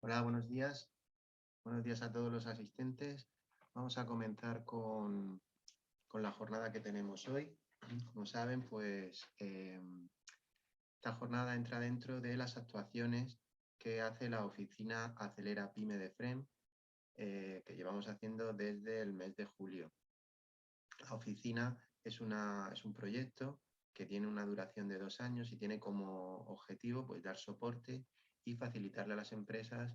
Hola, buenos días. Buenos días a todos los asistentes. Vamos a comenzar con la jornada que tenemos hoy. Como saben, pues esta jornada entra dentro de las actuaciones que hace la oficina Acelera Pyme de FREN, que llevamos haciendo desde el mes de julio. La oficina es un proyecto que tiene una duración de 2 años y tiene como objetivo pues, dar soporte y facilitarle a las empresas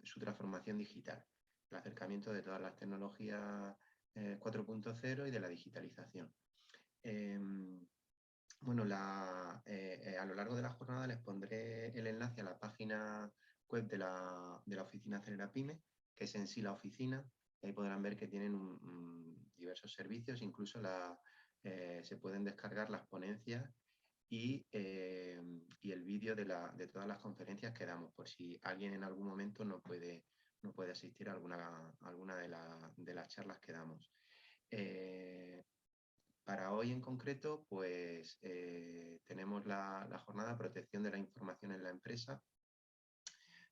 su transformación digital, el acercamiento de todas las tecnologías 4.0 y de la digitalización. Bueno, a lo largo de la jornada les pondré el enlace a la página web de la oficina Acelera Pyme, que es en sí la oficina. Ahí podrán ver que tienen diversos servicios, incluso se pueden descargar las ponencias y el vídeo de todas las conferencias que damos, por si alguien en algún momento no puede asistir a alguna de las charlas que damos. Para hoy en concreto, pues tenemos la jornada de protección de la información en la empresa.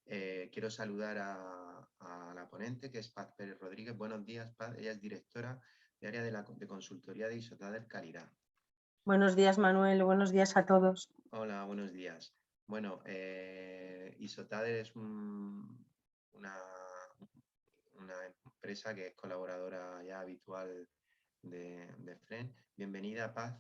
Quiero saludar a la ponente, que es Paz Pérez Rodríguez. Buenos días, Paz. Ella es directora de área de consultoría de Isotader Calidad. Buenos días, Manuel. Buenos días a todos. Hola, buenos días. Bueno, Isotader es una empresa que es colaboradora ya habitual de FREN. Bienvenida, Paz.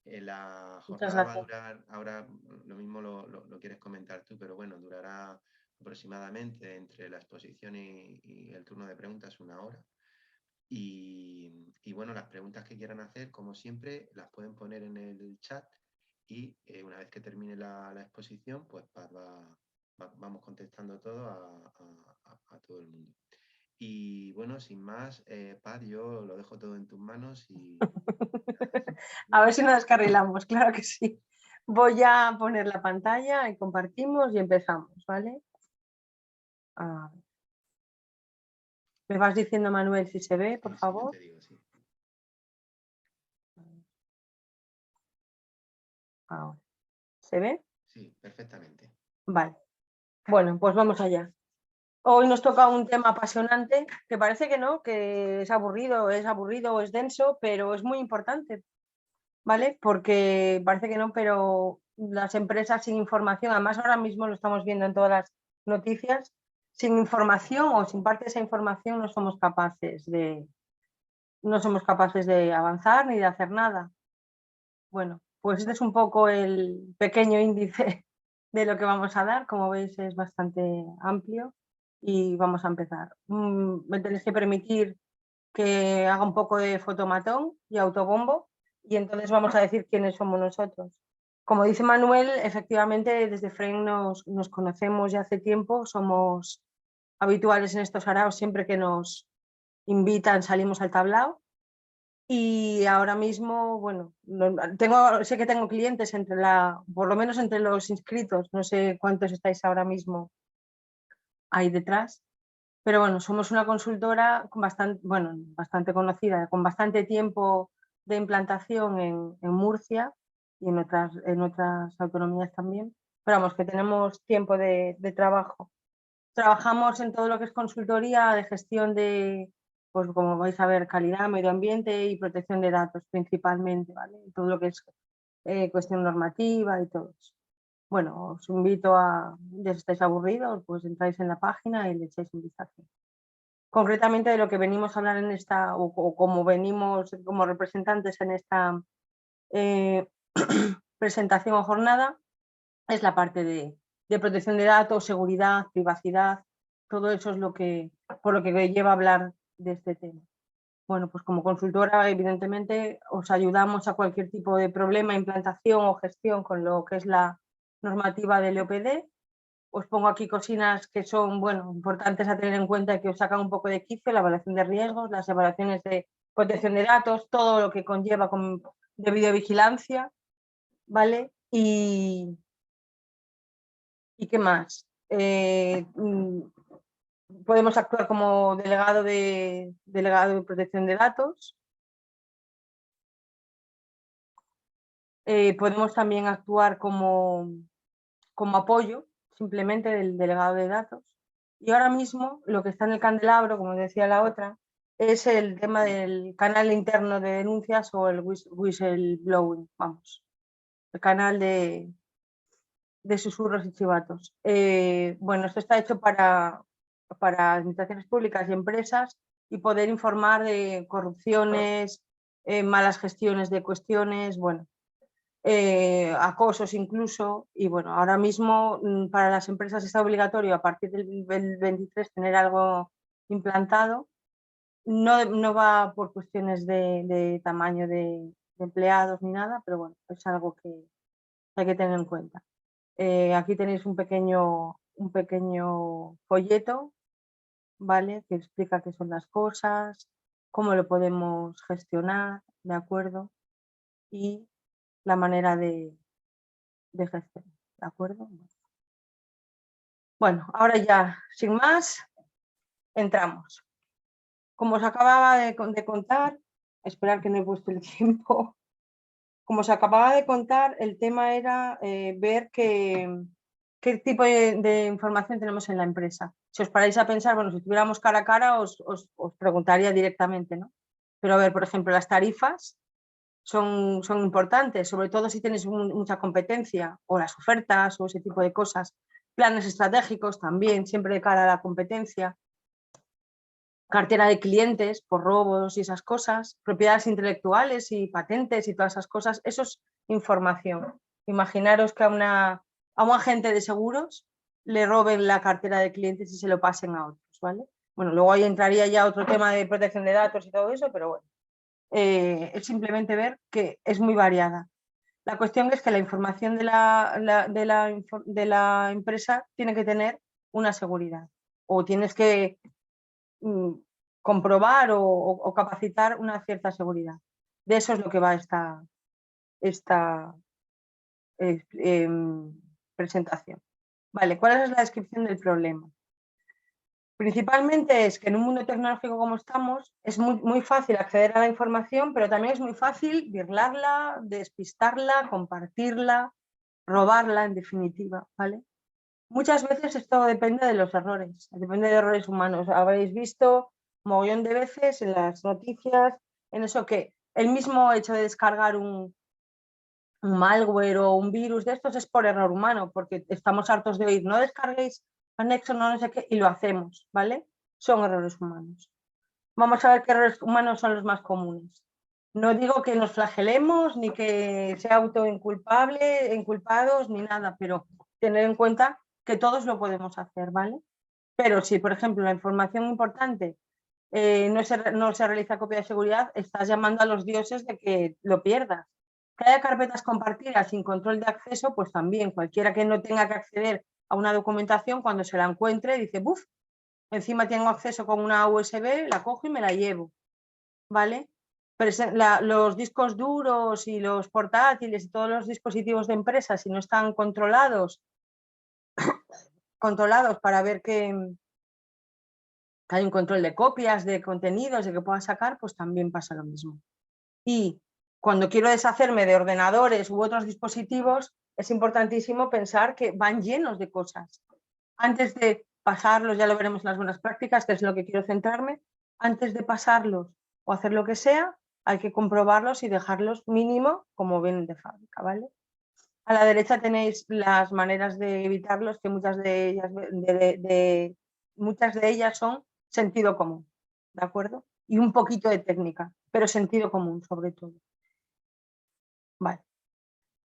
La jornada va a durar, ahora lo mismo lo quieres comentar tú, pero bueno, durará aproximadamente entre la exposición y el turno de preguntas 1 hora. Y bueno, las preguntas que quieran hacer, como siempre, las pueden poner en el chat y una vez que termine la exposición, pues Paz vamos contestando todo a todo el mundo. Y bueno, sin más, Paz, yo lo dejo todo en tus manos y... A ver si nos descarrilamos, claro que sí. Voy a poner la pantalla y compartimos y empezamos, ¿vale? ¿Me vas diciendo, Manuel, si se ve, por favor? Sí, yo te digo, sí. Ahora. ¿Se ve? Sí, perfectamente. Vale. Bueno, pues vamos allá. Hoy nos toca un tema apasionante, que parece que no, que es aburrido o es denso, pero es muy importante, ¿vale? Porque parece que no, pero las empresas sin información, además ahora mismo lo estamos viendo en todas las noticias, sin información o sin parte de esa información no somos capaces de avanzar ni de hacer nada. Bueno, pues este es un poco el pequeño índice de lo que vamos a dar. Como veis, es bastante amplio y vamos a empezar. Me tenéis que permitir que haga un poco de fotomatón y autobombo y entonces vamos a decir quiénes somos nosotros. Como dice Manuel, efectivamente desde FREN nos conocemos ya hace tiempo, somos habituales en estos araos, siempre que nos invitan salimos al tablao. Y ahora mismo, bueno, sé que tengo clientes por lo menos entre los inscritos, no sé cuántos estáis ahora mismo ahí detrás, pero bueno, somos una consultora bastante conocida, con bastante tiempo de implantación en Murcia y en otras autonomías también, pero vamos, que tenemos tiempo de trabajo. Trabajamos en todo lo que es consultoría de gestión de, pues como vais a ver, calidad, medio ambiente y protección de datos principalmente, ¿vale? Todo lo que es cuestión normativa y todo eso. Bueno, os invito ya si estáis aburridos, pues entráis en la página y le echáis un vistazo. Concretamente de lo que venimos a hablar en esta, o como venimos como representantes en esta presentación o jornada, es la parte de protección de datos, seguridad, privacidad, todo eso es por lo que lleva a hablar de este tema. Bueno, pues como consultora, evidentemente, os ayudamos a cualquier tipo de problema, implantación o gestión con lo que es la normativa del EOPD. Os pongo aquí cosinas que son, bueno, importantes a tener en cuenta y que os sacan un poco de quicio: la evaluación de riesgos, las evaluaciones de protección de datos, todo lo que conlleva de videovigilancia, ¿vale? ¿Y qué más? Podemos actuar como delegado de protección de datos. Podemos también actuar como apoyo, simplemente del delegado de datos. Y ahora mismo lo que está en el candelabro, como decía la otra, es el tema del canal interno de denuncias o el whistleblowing, vamos, el canal de susurros y chivatos. Bueno, esto está hecho para administraciones públicas y empresas y poder informar de corrupciones, malas gestiones de cuestiones, bueno, acosos incluso. Y bueno, ahora mismo para las empresas está obligatorio a partir del 23 tener algo implantado. No va por cuestiones de tamaño de empleados ni nada, pero bueno, es algo que hay que tener en cuenta. Aquí tenéis un pequeño folleto, ¿vale? Que explica qué son las cosas, cómo lo podemos gestionar, ¿de acuerdo? Y la manera de gestionar, ¿de acuerdo? Bueno, ahora ya, sin más, entramos. Como os acababa de contar, esperar que no he puesto el tiempo. Como os acababa de contar, el tema era ver qué tipo de información tenemos en la empresa. Si os paráis a pensar, bueno, si estuviéramos cara a cara os preguntaría directamente, ¿no? Pero a ver, por ejemplo, las tarifas son importantes, sobre todo si tienes mucha competencia, o las ofertas o ese tipo de cosas. Planes estratégicos también, siempre de cara a la competencia. Cartera de clientes por robos y esas cosas, propiedades intelectuales y patentes y todas esas cosas, eso es información. Imaginaros que a un agente de seguros le roben la cartera de clientes y se lo pasen a otros, ¿vale? Bueno, luego ahí entraría ya otro tema de protección de datos y todo eso, pero bueno, es simplemente ver que es muy variada. La cuestión es que la información de la empresa tiene que tener una seguridad, o tienes que comprobar o capacitar una cierta seguridad. De eso es lo que va esta presentación. Vale, ¿cuál es la descripción del problema? Principalmente es que en un mundo tecnológico como estamos es muy fácil acceder a la información, pero también es muy fácil birlarla, despistarla, compartirla, robarla en definitiva, ¿vale? Muchas veces esto depende de los errores, depende de errores humanos. Habréis visto un mogollón de veces en las noticias, en eso que el mismo hecho de descargar un malware o un virus de estos es por error humano, porque estamos hartos de oír, no descarguéis anexo, no sé qué, y lo hacemos, ¿vale? Son errores humanos. Vamos a ver qué errores humanos son los más comunes. No digo que nos flagelemos, ni que sea inculpados, ni nada, pero tener en cuenta que todos lo podemos hacer, ¿vale? Pero si, por ejemplo, la información importante no se realiza copia de seguridad, estás llamando a los dioses de que lo pierdas. Que haya carpetas compartidas sin control de acceso, pues también cualquiera que no tenga que acceder a una documentación, cuando se la encuentre, dice, ¡buf! Encima tengo acceso con una USB, la cojo y me la llevo, ¿vale? Los discos duros y los portátiles y todos los dispositivos de empresa, si no están controlados para ver que hay un control de copias, de contenidos, de que puedan sacar, pues también pasa lo mismo. Y cuando quiero deshacerme de ordenadores u otros dispositivos, es importantísimo pensar que van llenos de cosas. Antes de pasarlos, ya lo veremos en las buenas prácticas, que es lo que quiero centrarme, antes de pasarlos o hacer lo que sea, hay que comprobarlos y dejarlos mínimo como vienen de fábrica, ¿vale? A la derecha tenéis las maneras de evitarlos, que muchas de ellas son sentido común, ¿de acuerdo? Y un poquito de técnica, pero sentido común sobre todo. Vale.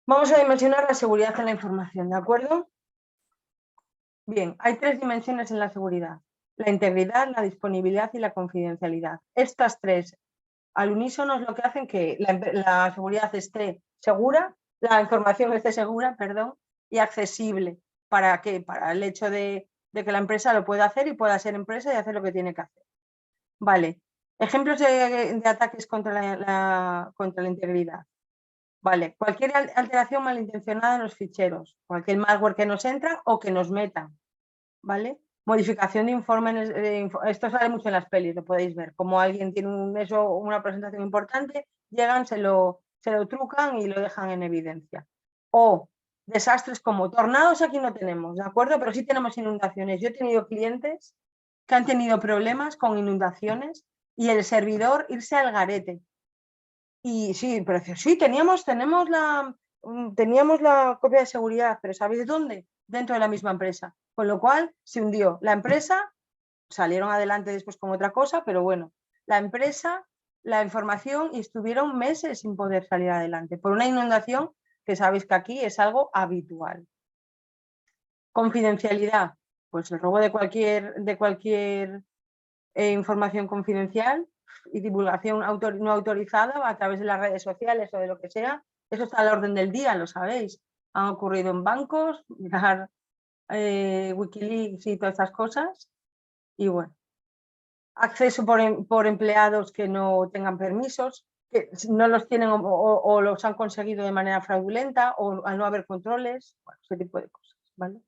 Vamos a dimensionar la seguridad en la información, ¿de acuerdo? Bien, hay 3 dimensiones en la seguridad: la integridad, la disponibilidad y la confidencialidad. Estas 3 al unísono es lo que hacen que la seguridad esté segura, la información esté segura, perdón, y accesible. ¿Para qué? Para el hecho de que la empresa lo pueda hacer y pueda ser empresa y hacer lo que tiene que hacer. Vale. Ejemplos de ataques contra la integridad. Vale. Cualquier alteración malintencionada en los ficheros, cualquier malware que nos entra o que nos metan. ¿Vale? Modificación de informes, esto sale mucho en las pelis, lo podéis ver, como alguien tiene una presentación importante, llegan, se lo trucan y lo dejan en evidencia. O desastres como tornados aquí no tenemos, ¿de acuerdo? Pero sí tenemos inundaciones. Yo he tenido clientes que han tenido problemas con inundaciones y el servidor irse al garete. Y sí, pero sí, teníamos la copia de seguridad, pero ¿sabéis dónde? Dentro de la misma empresa. Con lo cual se hundió la empresa, salieron adelante después con otra cosa, pero bueno, la empresa, la información, y estuvieron meses sin poder salir adelante por una inundación que sabéis que aquí es algo habitual. Confidencialidad, pues el robo de cualquier información confidencial y divulgación no autorizada a través de las redes sociales o de lo que sea, eso está a la orden del día, lo sabéis. Han ocurrido en bancos, mirar Wikileaks y todas estas cosas. Y bueno, acceso por empleados que no tengan permisos, que no los tienen o los han conseguido de manera fraudulenta o al no haber controles, bueno, ese tipo de cosas, ¿vale?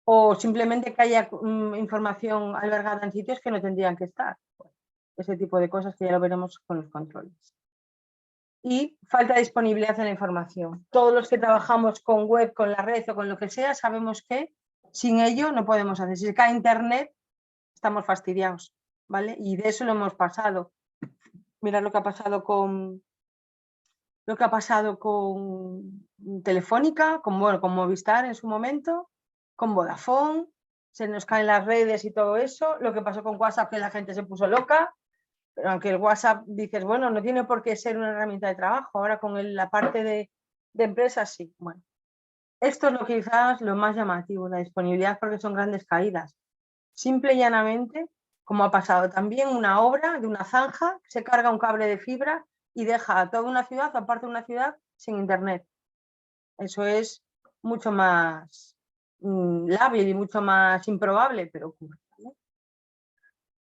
O simplemente que haya información albergada en sitios que no tendrían que estar. Bueno, ese tipo de cosas que ya lo veremos con los controles. Y falta de disponibilidad de la información. Todos los que trabajamos con web, con la red o con lo que sea, sabemos que sin ello no podemos hacer. Si se cae internet, estamos fastidiados, ¿vale? Y de eso lo hemos pasado. Mirad lo que ha pasado con Telefónica, con Movistar en su momento, con Vodafone, se nos caen las redes y todo eso, lo que pasó con WhatsApp, que la gente se puso loca, pero aunque el WhatsApp dices, bueno, no tiene por qué ser una herramienta de trabajo, ahora con la parte de empresas sí. Bueno, esto es lo que quizás lo más llamativo, la disponibilidad, porque son grandes caídas. Simple y llanamente, como ha pasado también una obra de una zanja, se carga un cable de fibra y deja a toda una ciudad, aparte de una ciudad, sin internet. Eso es mucho más lábil y mucho más improbable, pero ocurre.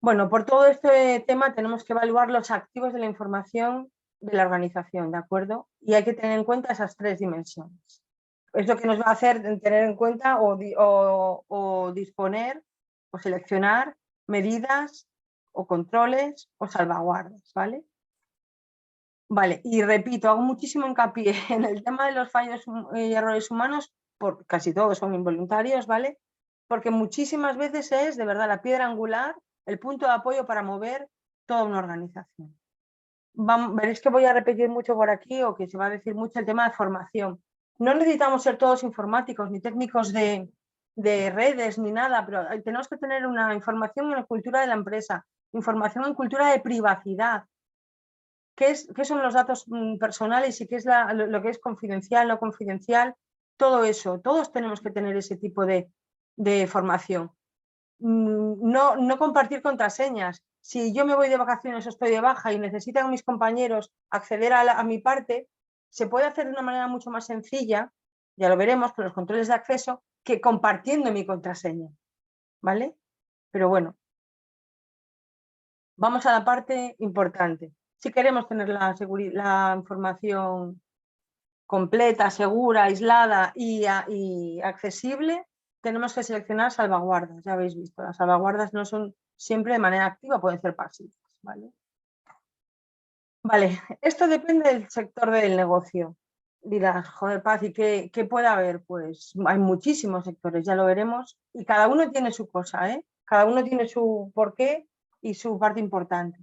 Bueno, por todo este tema tenemos que evaluar los activos de la información de la organización, ¿de acuerdo? Y hay que tener en cuenta esas tres dimensiones. Es lo que nos va a hacer tener en cuenta o disponer o seleccionar medidas o controles o salvaguardas, ¿vale? Vale, y repito, hago muchísimo hincapié en el tema de los fallos y errores humanos, porque casi todos son involuntarios, ¿vale? Porque muchísimas veces es, de verdad, la piedra angular, el punto de apoyo para mover toda una organización. Veréis que voy a repetir mucho por aquí o que se va a decir mucho el tema de formación. No necesitamos ser todos informáticos ni técnicos de redes ni nada, pero tenemos que tener una información en la cultura de la empresa, información en cultura de privacidad. ¿Qué son los datos personales y qué es lo que es confidencial, no confidencial? Todo eso, todos tenemos que tener ese tipo de formación. No compartir contraseñas. Si yo me voy de vacaciones o estoy de baja y necesitan mis compañeros acceder a mi parte, se puede hacer de una manera mucho más sencilla, ya lo veremos con los controles de acceso, que compartiendo mi contraseña, ¿vale? Pero bueno, vamos a la parte importante. Si queremos tener la información completa, segura, aislada y accesible, tenemos que seleccionar salvaguardas. Ya habéis visto, las salvaguardas no son siempre de manera activa, pueden ser pasivas, ¿vale? Vale, esto depende del sector del negocio. Dirás, joder, Paz, ¿y qué puede haber? Pues hay muchísimos sectores, ya lo veremos, y cada uno tiene su cosa, ¿eh? Cada uno tiene su porqué y su parte importante.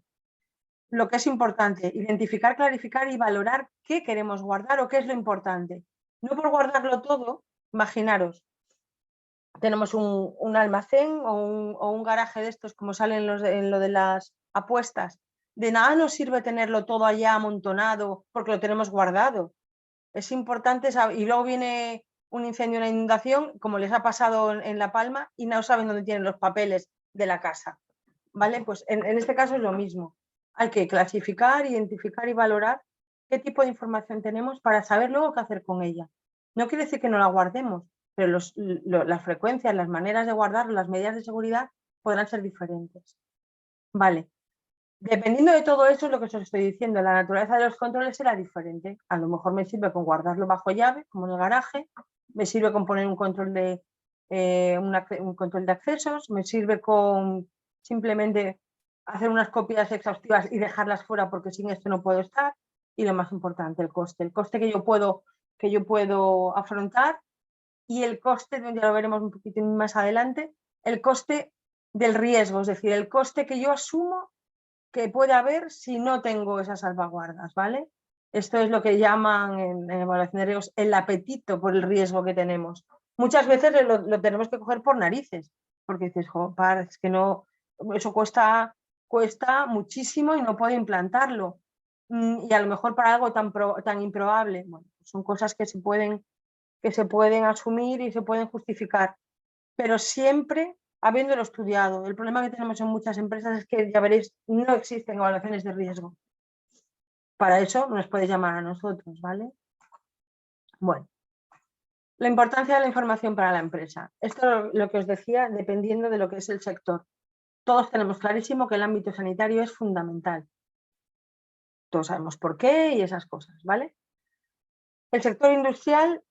Lo que es importante, identificar, clarificar y valorar qué queremos guardar o qué es lo importante. No por guardarlo todo, imaginaros, tenemos un almacén o un garaje de estos, como salen en lo de las apuestas. De nada nos sirve tenerlo todo allá amontonado porque lo tenemos guardado. Es importante saber, y luego viene un incendio, una inundación, como les ha pasado en La Palma, y no saben dónde tienen los papeles de la casa. ¿Vale? Pues en este caso es lo mismo. Hay que clasificar, identificar y valorar qué tipo de información tenemos para saber luego qué hacer con ella. No quiere decir que no la guardemos, pero las frecuencias, las maneras de guardarlo, las medidas de seguridad podrán ser diferentes. Vale. Dependiendo de todo eso, es lo que os estoy diciendo, la naturaleza de los controles será diferente. A lo mejor me sirve con guardarlo bajo llave, como en el garaje, me sirve con poner un control un control de accesos, me sirve con simplemente hacer unas copias exhaustivas y dejarlas fuera porque sin esto no puedo estar. Y lo más importante, el coste que yo puedo que yo puedo afrontar y el coste, ya lo veremos un poquito más adelante, el coste del riesgo, es decir, el coste que yo asumo que puede haber si no tengo esas salvaguardas, ¿vale? Esto es lo que llaman en evaluación de riesgos el apetito por el riesgo que tenemos. Muchas veces lo tenemos que coger por narices, porque dices, es que no, eso cuesta muchísimo y no puedo implantarlo. Y a lo mejor para algo tan improbable. Bueno, son cosas que se pueden asumir y se pueden justificar, pero siempre habiéndolo estudiado. El problema que tenemos en muchas empresas es que, ya veréis, no existen evaluaciones de riesgo. Para eso nos podéis llamar a nosotros, ¿vale? Bueno, la importancia de la información para la empresa. Esto es lo que os decía, dependiendo de lo que es el sector. Todos tenemos clarísimo que el ámbito sanitario es fundamental. Todos sabemos por qué y esas cosas, ¿vale? El sector industrial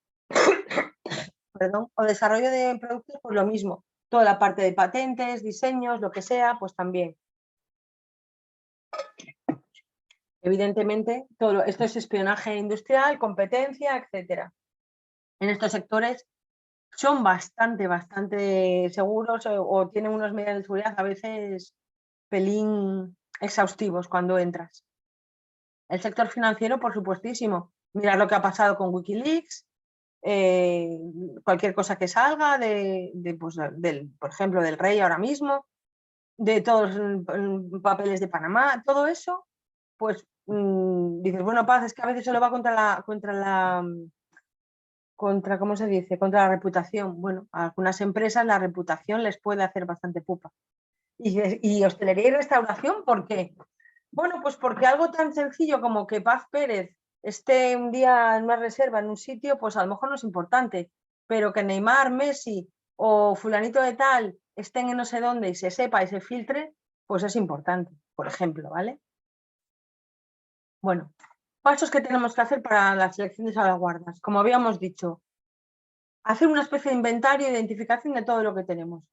perdón, o desarrollo de productos, pues lo mismo. Toda la parte de patentes, diseños, lo que sea, pues también. Evidentemente, todo esto es espionaje industrial, competencia, etcétera. En estos sectores son bastante seguros o tienen unas medidas de seguridad a veces pelín exhaustivos cuando entras. El sector financiero, por supuestísimo. Mirad lo que ha pasado con Wikileaks, cualquier cosa que salga por ejemplo, del rey ahora mismo, de todos los papeles de Panamá, todo eso, pues dices, bueno, Paz, es que a veces se lo va ¿cómo se dice? Contra la reputación. Bueno, a algunas empresas la reputación les puede hacer bastante pupa. Y hostelería y restauración, ¿por qué? Bueno, pues porque algo tan sencillo como que Paz Pérez esté un día en una reserva en un sitio, pues a lo mejor no es importante, pero que Neymar, Messi o fulanito de tal estén en no sé dónde y se sepa y se filtre, pues es importante, por ejemplo, ¿vale? Bueno, pasos que tenemos que hacer para la selección de salvaguardas. Como habíamos dicho, hacer una especie de inventario e identificación de todo lo que tenemos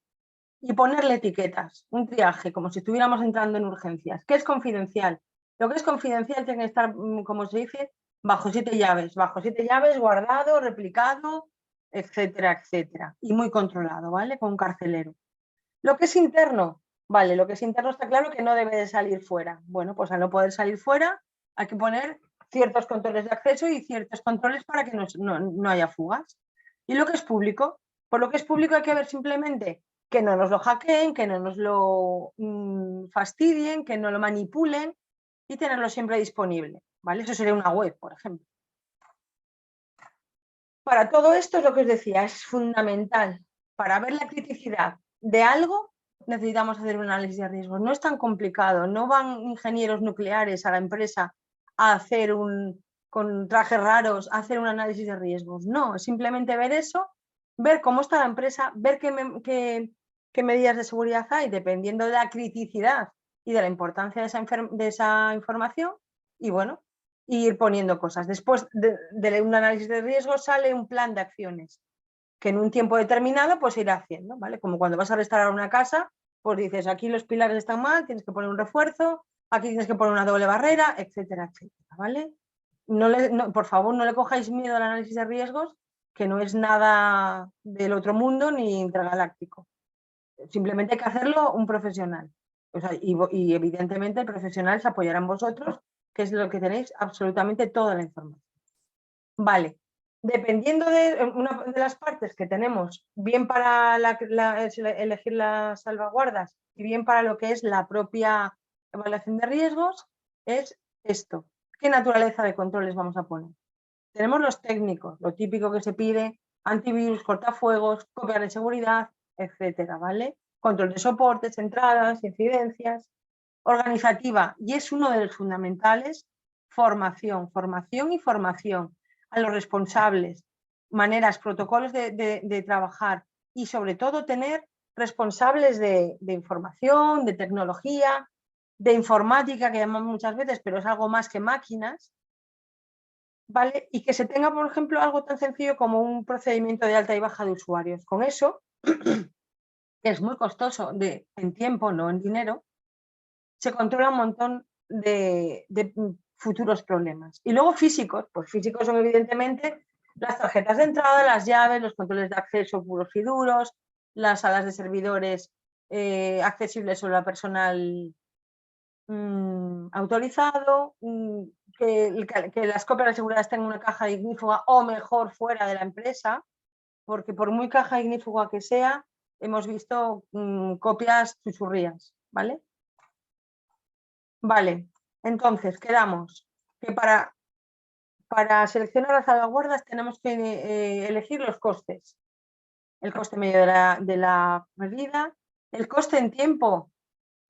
y ponerle etiquetas, un triaje, como si estuviéramos entrando en urgencias. ¿Qué es confidencial? Lo que es confidencial tiene que estar, como se dice, bajo 7 llaves, guardado, replicado, etcétera, etcétera. Y muy controlado, ¿vale? Con un carcelero. Lo que es interno, vale, lo que es interno está claro que no debe de salir fuera. Bueno, pues al no poder salir fuera hay que poner ciertos controles de acceso y ciertos controles para que no haya fugas. Y lo que es público, por lo que es público hay que ver simplemente que no nos lo hackeen, que no nos lo fastidien, que no lo manipulen y tenerlo siempre disponible, ¿vale? Eso sería una web, por ejemplo. Para todo esto es lo que os decía, es fundamental. Para ver la criticidad de algo necesitamos hacer un análisis de riesgos. No es tan complicado, no van ingenieros nucleares a la empresa a hacer con trajes raros, a hacer un análisis de riesgos. No, es simplemente ver eso, ver cómo está la empresa, ver qué medidas de seguridad hay, dependiendo de la criticidad y de la importancia de esa información. Y bueno, ir poniendo cosas. Después de un análisis de riesgos sale un plan de acciones que en un tiempo determinado pues irá haciendo, ¿vale? Como cuando vas a restaurar una casa, pues dices, aquí los pilares están mal, tienes que poner un refuerzo, aquí tienes que poner una doble barrera, etcétera, etcétera, ¿vale? Por favor, no le cojáis miedo al análisis de riesgos, que no es nada del otro mundo ni intergaláctico. Simplemente hay que hacerlo un profesional. O sea, y evidentemente el profesional se apoyará en vosotros, que es lo que tenéis absolutamente toda la información. Vale, dependiendo de una de las partes que tenemos, bien para elegir las salvaguardas y bien para lo que es la propia evaluación de riesgos, es esto. ¿Qué naturaleza de controles vamos a poner? Tenemos los técnicos, lo típico que se pide, antivirus, cortafuegos, copias de seguridad, etcétera, ¿vale? Control de soportes, entradas, incidencias. Organizativa, y es uno de los fundamentales, formación y formación a los responsables, maneras, protocolos de trabajar y sobre todo tener responsables de información, de tecnología, de informática, que llamamos muchas veces, pero es algo más que máquinas, ¿vale? Y que se tenga, por ejemplo, algo tan sencillo como un procedimiento de alta y baja de usuarios. Con eso, que es muy costoso en tiempo, no en dinero, se controla un montón de futuros problemas. Y luego físicos, pues físicos son evidentemente Las tarjetas de entrada, las llaves, los controles de acceso puros y duros, las salas de servidores accesibles solo a personal autorizado, que las copias de seguridad tengan una caja ignífuga o mejor fuera de la empresa, porque por muy caja ignífuga que sea, hemos visto copias chuchurrías, ¿vale? Vale, entonces quedamos que para seleccionar las salvaguardas tenemos que elegir los costes. El coste medio de la medida, el coste en tiempo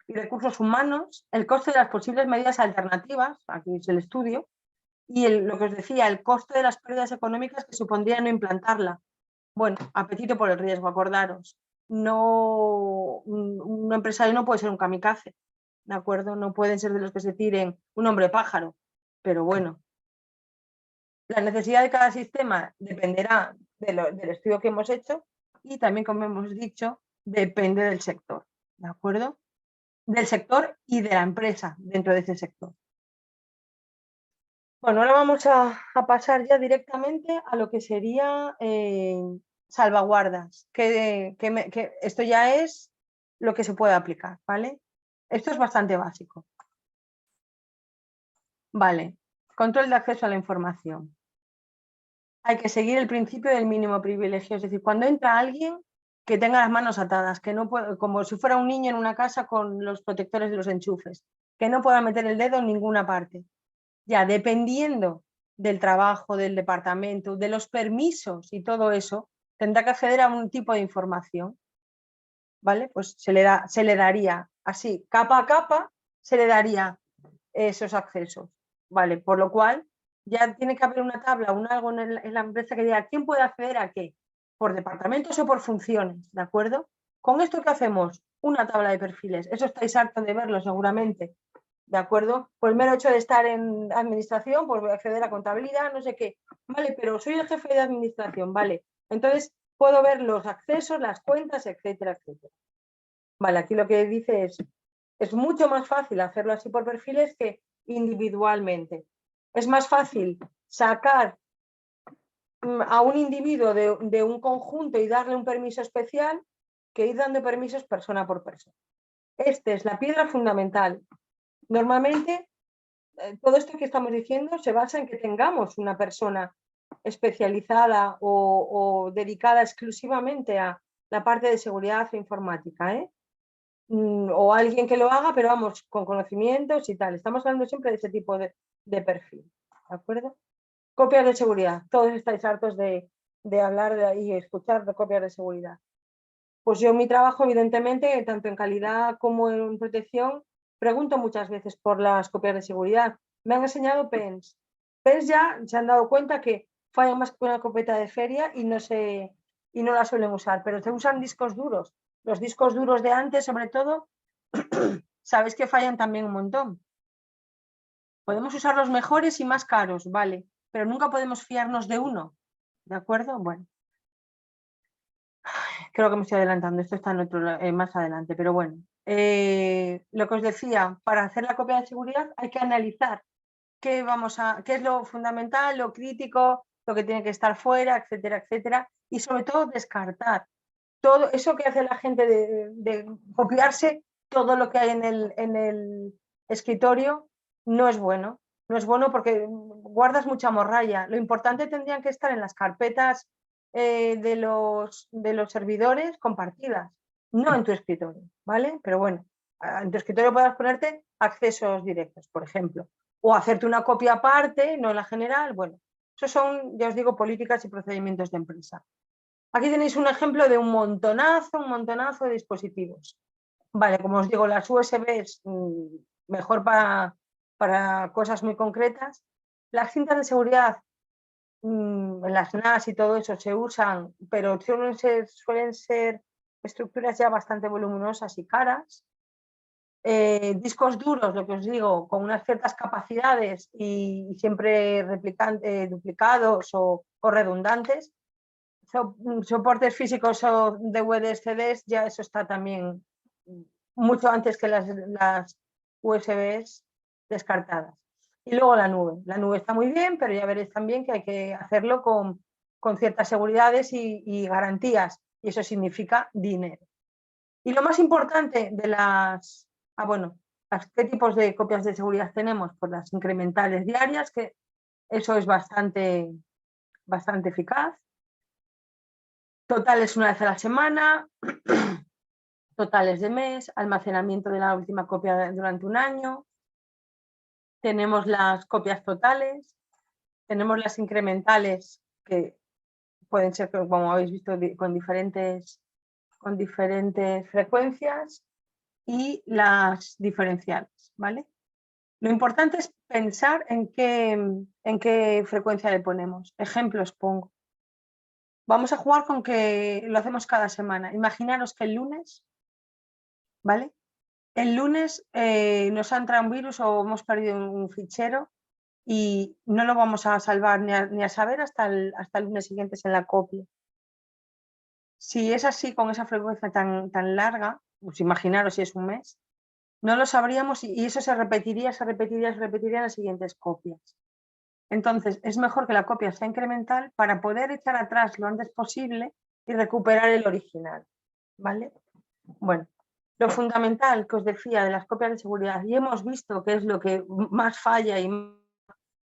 y recursos humanos, el coste de las posibles medidas alternativas, aquí es el estudio, y lo que os decía, el coste de las pérdidas económicas que supondría no implantarla. Bueno, apetito por el riesgo, acordaros. No, un empresario no puede ser un kamikaze, ¿de acuerdo? No pueden ser de los que se tiren un hombre pájaro, pero bueno. La necesidad de cada sistema dependerá del estudio que hemos hecho y también, como hemos dicho, depende del sector, ¿de acuerdo? Del sector y de la empresa dentro de ese sector. Bueno, ahora vamos a pasar ya directamente a lo que sería salvaguardas, que esto ya es lo que se puede aplicar, ¿vale? Esto es bastante básico. Vale, control de acceso a la información. Hay que seguir el principio del mínimo privilegio, es decir, cuando entra alguien que tenga las manos atadas, que no puede, como si fuera un niño en una casa con los protectores de los enchufes, que no pueda meter el dedo en ninguna parte. Ya, dependiendo del trabajo, del departamento, de los permisos y todo eso, tendrá que acceder a un tipo de información, ¿vale? Pues se le daría así, capa a capa, se le daría esos accesos, ¿vale? Por lo cual, ya tiene que haber una tabla, algo en la empresa que diga quién puede acceder a qué, por departamentos o por funciones, ¿de acuerdo? Con esto, ¿qué hacemos? Una tabla de perfiles, eso estáis hartos de verlo seguramente, ¿de acuerdo? Por el mero hecho de estar en administración, pues voy a acceder a contabilidad, no sé qué, vale, pero soy el jefe de administración, vale, entonces puedo ver los accesos, las cuentas, etcétera, etcétera. Vale, aquí lo que dice es mucho más fácil hacerlo así por perfiles que individualmente. Es más fácil sacar a un individuo de un conjunto y darle un permiso especial que ir dando permisos persona por persona. Esta es la piedra fundamental. Normalmente, todo esto que estamos diciendo se basa en que tengamos una persona especializada o dedicada exclusivamente a la parte de seguridad informática, o alguien que lo haga, pero vamos, con conocimientos y tal. Estamos hablando siempre de ese tipo de perfil, ¿de acuerdo? Copias de seguridad. Todos estáis hartos de hablar y escuchar de copias de seguridad. Pues yo en mi trabajo, evidentemente, tanto en calidad como en protección, pregunto muchas veces por las copias de seguridad. Me han enseñado PENS. PENS ya se han dado cuenta que fallan más que una copeta de feria y no la suelen usar, pero se usan discos duros. Los discos duros de antes, sobre todo, sabéis que fallan también un montón. Podemos usar los mejores y más caros, vale, pero nunca podemos fiarnos de uno, ¿de acuerdo? Bueno, creo que me estoy adelantando, esto está en otro, más adelante, pero bueno. Lo que os decía, para hacer la copia de seguridad hay que analizar qué es lo fundamental, lo crítico, lo que tiene que estar fuera, etcétera, etcétera, y sobre todo descartar todo eso que hace la gente de copiarse todo lo que hay en el escritorio. No es bueno, no es bueno porque guardas mucha morralla. Lo importante tendrían que estar en las carpetas de los servidores compartidas, no en tu escritorio, ¿vale? Pero bueno, en tu escritorio puedes ponerte accesos directos, por ejemplo, o hacerte una copia aparte, no en la general. Bueno, esos son, ya os digo, políticas y procedimientos de empresa. Aquí tenéis un ejemplo de un montonazo de dispositivos. Vale, como os digo, las USBs mejor para cosas muy concretas. Las cintas de seguridad, las NAS y todo eso se usan, pero suelen ser estructuras ya bastante voluminosas y caras. Discos duros, lo que os digo, con unas ciertas capacidades y siempre duplicados o redundantes. Soportes físicos o DVDs, CDs, ya eso está también mucho antes que las USBs descartadas. Y luego la nube. La nube está muy bien, pero ya veréis también que hay que hacerlo con con ciertas seguridades y garantías, y eso significa dinero. Y lo más importante de las... ¿qué tipos de copias de seguridad tenemos? Pues las incrementales diarias, que eso es bastante eficaz. Totales una vez a la semana, totales de mes, almacenamiento de la última copia durante un año. Tenemos las copias totales, tenemos las incrementales, que pueden ser, como habéis visto, con diferentes frecuencias, y las diferenciales, ¿vale? Lo importante es pensar en qué frecuencia le ponemos. Ejemplos pongo. Vamos a jugar con que lo hacemos cada semana. Imaginaros que el lunes, ¿vale? El lunes nos ha entrado un virus o hemos perdido un fichero y no lo vamos a salvar ni a saber hasta el lunes siguiente en la copia. Si es así, con esa frecuencia tan larga, pues imaginaros si es un mes, no lo sabríamos y eso se repetiría en las siguientes copias. Entonces, es mejor que la copia sea incremental para poder echar atrás lo antes posible y recuperar el original, ¿vale? Bueno, lo fundamental que os decía de las copias de seguridad, y hemos visto que es lo que más falla y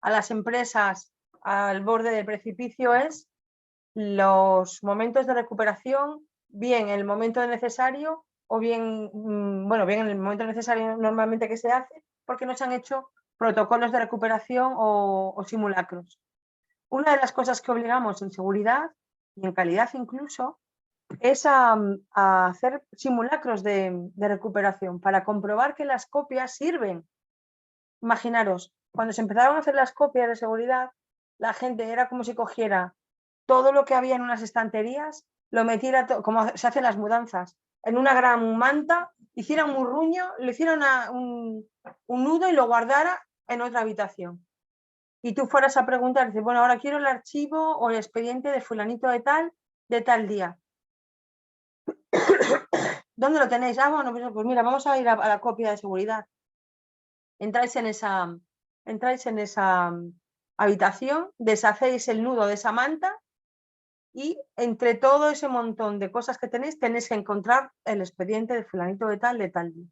a las empresas al borde del precipicio, es los momentos de recuperación, bien en el momento necesario o bien en el momento necesario normalmente que se hace, porque no se han hecho protocolos de recuperación o simulacros. Una de las cosas que obligamos en seguridad y en calidad incluso es a hacer simulacros de recuperación para comprobar que las copias sirven. Imaginaros, cuando se empezaron a hacer las copias de seguridad, la gente era como si cogiera todo lo que había en unas estanterías, lo metiera, como se hacen las mudanzas, en una gran manta, hiciera un murruño, le hiciera un nudo y lo guardara en otra habitación. Y tú fueras a preguntar, dices, bueno, ahora quiero el archivo o el expediente de fulanito de tal día. ¿Dónde lo tenéis? Ah, bueno, pues mira, vamos a ir a la copia de seguridad. Entráis en esa habitación, deshacéis el nudo de esa manta y entre todo ese montón de cosas que tenéis que encontrar el expediente de fulanito de tal día.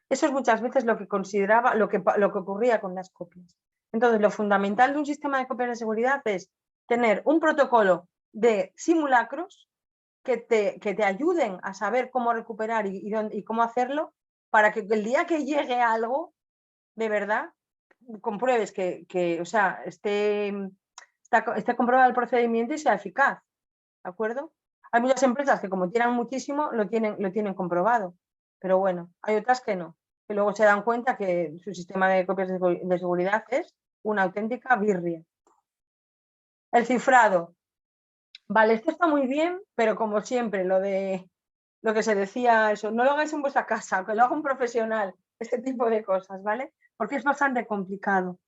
Eso es muchas veces lo que consideraba, lo que ocurría con las copias. Entonces, lo fundamental de un sistema de copias de seguridad es tener un protocolo de simulacros que te ayuden a saber cómo recuperar y cómo hacerlo, para que el día que llegue algo, de verdad, compruebes que esté comprobado el procedimiento y sea eficaz. ¿De acuerdo? Hay muchas empresas que, como tienen muchísimo, lo tienen comprobado, pero bueno, hay otras que no, que luego se dan cuenta que su sistema de copias de seguridad es una auténtica birria. El cifrado. Vale, esto está muy bien, pero como siempre, lo que se decía, eso, no lo hagáis en vuestra casa, que lo haga un profesional, este tipo de cosas, ¿vale? Porque es bastante complicado.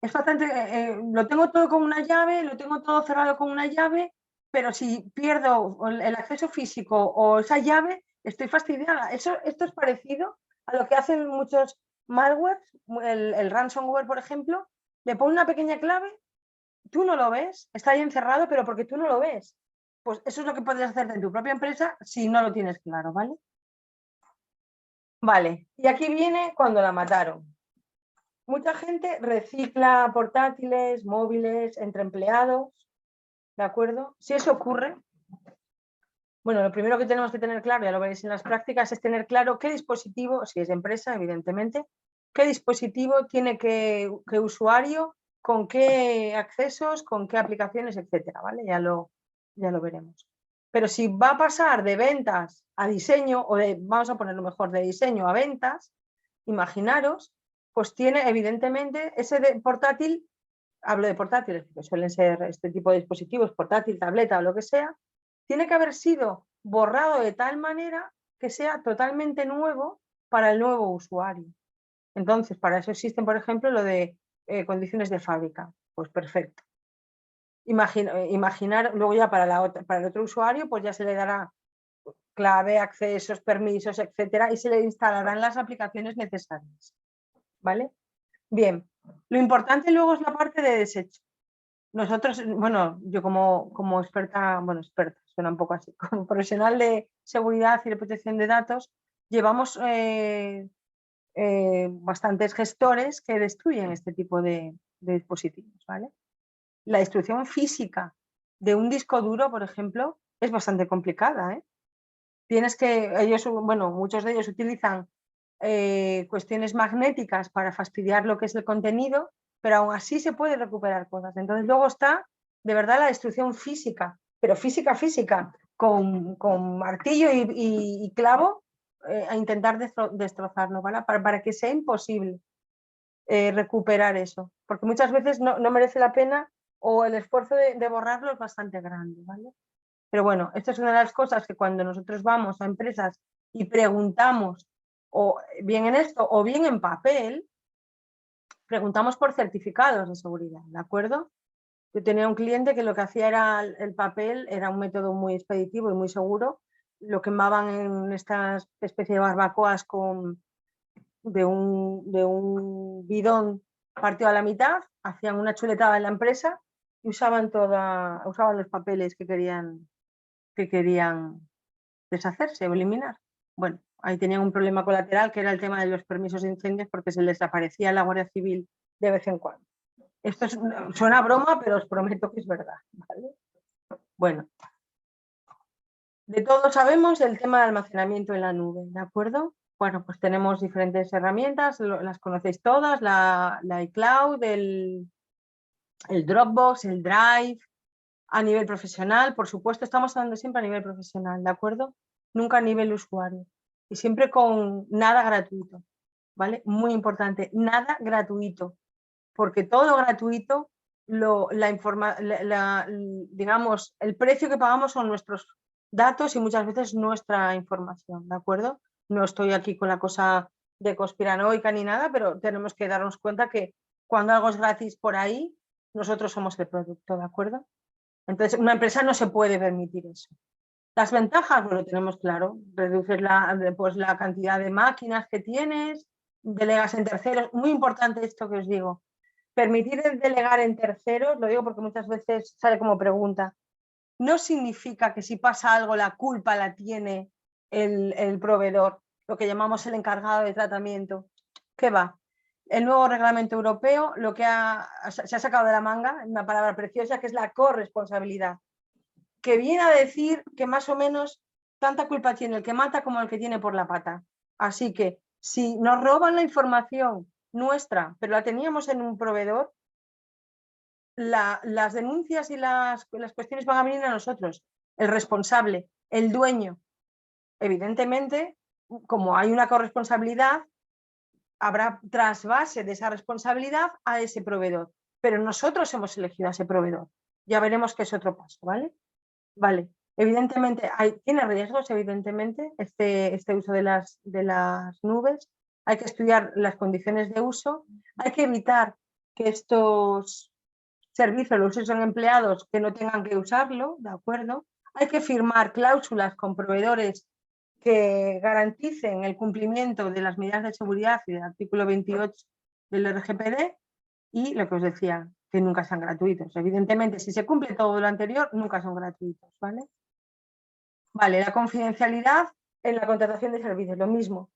Es bastante, lo tengo todo con una llave, lo tengo todo cerrado con una llave, pero si pierdo el acceso físico o esa llave, estoy fastidiada. Esto es parecido a lo que hacen muchos malware, el ransomware, por ejemplo, le pone una pequeña clave, tú no lo ves, está ahí encerrado, pero porque tú no lo ves. Pues eso es lo que puedes hacer en tu propia empresa si no lo tienes claro, ¿vale? Vale, y aquí viene cuando la mataron. Mucha gente recicla portátiles, móviles, entre empleados, ¿de acuerdo? Si eso ocurre, bueno, lo primero que tenemos que tener claro, ya lo veréis en las prácticas, es tener claro qué dispositivo, si es de empresa, evidentemente, qué dispositivo tiene qué usuario, con qué accesos, con qué aplicaciones, etcétera, ¿vale? Ya lo veremos. Pero si va a pasar de ventas a diseño, vamos a ponerlo mejor, de diseño a ventas, imaginaros, pues tiene evidentemente ese portátil, hablo de portátiles, que suelen ser este tipo de dispositivos, portátil, tableta o lo que sea, tiene que haber sido borrado de tal manera que sea totalmente nuevo para el nuevo usuario. Entonces, para eso existen, por ejemplo, lo de condiciones de fábrica. Pues perfecto. Imaginar, luego ya para el otro usuario, pues ya se le dará clave, accesos, permisos, etcétera, y se le instalarán las aplicaciones necesarias. ¿Vale? Bien, lo importante luego es la parte de desecho. nosotros, bueno, yo como experta, bueno, experta, suena un poco así, como profesional de seguridad y de protección de datos, llevamos bastantes gestores que destruyen este tipo de dispositivos, ¿vale? La destrucción física de un disco duro, por ejemplo, es bastante complicada, ¿eh? Tienes que, ellos, bueno, muchos de ellos utilizan cuestiones magnéticas para fastidiar lo que es el contenido, pero aún así se puede recuperar cosas. Entonces luego está, de verdad, la destrucción física, pero física, con martillo y clavo a intentar destrozarlo, ¿vale? Para que sea imposible recuperar eso, porque muchas veces no merece la pena o el esfuerzo de borrarlo es bastante grande, ¿vale? Pero bueno, esto es una de las cosas que cuando nosotros vamos a empresas y preguntamos, o bien en esto o bien en papel, preguntamos por certificados de seguridad, ¿de acuerdo? Yo tenía un cliente que lo que hacía era el papel, era un método muy expeditivo y muy seguro, lo quemaban en esta especie de barbacoas de un bidón partido a la mitad, hacían una chuletada en la empresa y usaban los papeles que querían deshacerse o eliminar. Bueno, ahí tenían un problema colateral que era el tema de los permisos de incendios porque se les aparecía la Guardia Civil de vez en cuando. Esto suena a broma, pero os prometo que es verdad, ¿vale? Bueno, de todo sabemos el tema de almacenamiento en la nube, ¿de acuerdo? Bueno, pues tenemos diferentes herramientas, las conocéis todas, la iCloud, el Dropbox, el Drive, a nivel profesional, por supuesto, estamos hablando siempre a nivel profesional, ¿de acuerdo? Nunca a nivel usuario. Y siempre con nada gratuito, ¿vale? Muy importante, nada gratuito, porque todo gratuito, digamos, el precio que pagamos son nuestros datos y muchas veces nuestra información, ¿de acuerdo? No estoy aquí con la cosa de conspiranoica ni nada, pero tenemos que darnos cuenta que cuando algo es gratis por ahí, nosotros somos el producto, ¿de acuerdo? Entonces, una empresa no se puede permitir eso. Las ventajas, bueno, tenemos claro, reduces la cantidad de máquinas que tienes, delegas en terceros. Muy importante esto que os digo. Permitir delegar en terceros, lo digo porque muchas veces sale como pregunta, no significa que si pasa algo la culpa la tiene el proveedor, lo que llamamos el encargado de tratamiento. ¿Qué va? El nuevo reglamento europeo lo que se ha sacado de la manga, una palabra preciosa, que es la corresponsabilidad, que viene a decir que más o menos tanta culpa tiene el que mata como el que tiene por la pata. Así que si nos roban la información nuestra, pero la teníamos en un proveedor, las denuncias y las cuestiones van a venir a nosotros, el responsable, el dueño. Evidentemente, como hay una corresponsabilidad, habrá trasvase de esa responsabilidad a ese proveedor, pero nosotros hemos elegido a ese proveedor. Ya veremos qué es otro paso, ¿vale? Vale, evidentemente tiene riesgos, evidentemente, este uso de las nubes. Hay que estudiar las condiciones de uso, hay que evitar que estos servicios los usen empleados que no tengan que usarlo, ¿de acuerdo? Hay que firmar cláusulas con proveedores que garanticen el cumplimiento de las medidas de seguridad y del artículo 28 del RGPD y lo que os decía, que nunca sean gratuitos. Evidentemente, si se cumple todo lo anterior, nunca son gratuitos, ¿vale? Vale, la confidencialidad en la contratación de servicios, lo mismo.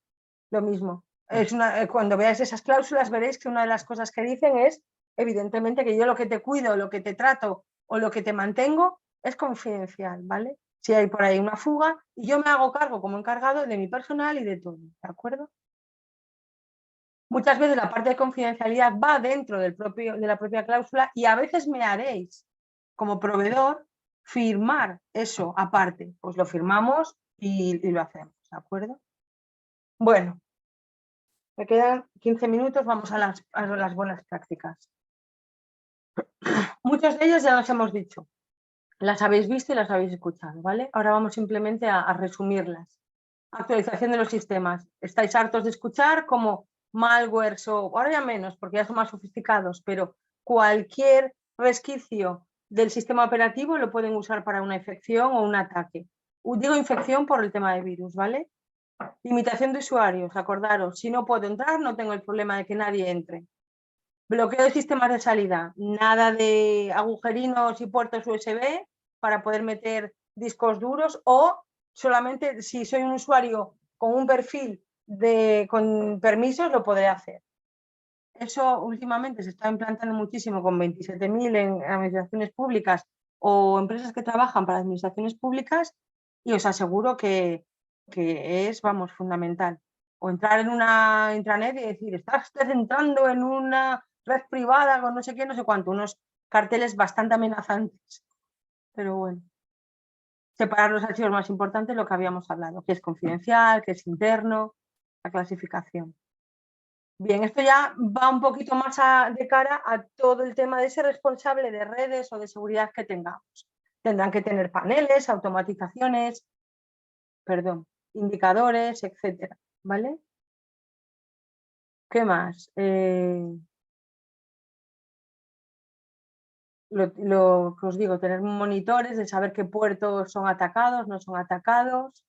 Cuando veáis esas cláusulas veréis que una de las cosas que dicen es, evidentemente, que yo lo que te cuido, lo que te trato o lo que te mantengo es confidencial, ¿vale? Si hay por ahí una fuga, y yo me hago cargo como encargado de mi personal y de todo, ¿de acuerdo? Muchas veces la parte de confidencialidad va dentro de la propia cláusula y a veces me haréis, como proveedor, firmar eso aparte. Pues lo firmamos y lo hacemos, ¿de acuerdo? Bueno, me quedan 15 minutos, vamos a las buenas prácticas. Muchas de ellas ya las hemos dicho, las habéis visto y las habéis escuchado, ¿vale? Ahora vamos simplemente a resumirlas. Actualización de los sistemas. Estáis hartos de escuchar como malware, ahora ya menos porque ya son más sofisticados, pero cualquier resquicio del sistema operativo lo pueden usar para una infección o un ataque. Digo infección por el tema de virus, ¿vale? Limitación de usuarios, acordaros, si no puedo entrar no tengo el problema de que nadie entre. Bloqueo de sistemas de salida, nada de agujerinos y puertos USB para poder meter discos duros, o solamente si soy un usuario con un perfil con permisos lo podré hacer. Eso últimamente se está implantando muchísimo con 27.000 en administraciones públicas o empresas que trabajan para administraciones públicas, y os aseguro que es, vamos, fundamental. O entrar en una intranet y decir, estás entrando en una red privada con no sé qué, no sé cuánto, unos carteles bastante amenazantes. Pero bueno, separar los archivos más importantes, lo que habíamos hablado, que es confidencial, que es interno, la clasificación. Bien, esto ya va un poquito más de cara a todo el tema de ese responsable de redes o de seguridad que tengamos. Tendrán que tener paneles, automatizaciones, indicadores, etcétera, ¿vale? ¿Qué más? Lo que os digo, tener monitores de saber qué puertos son atacados, no son atacados,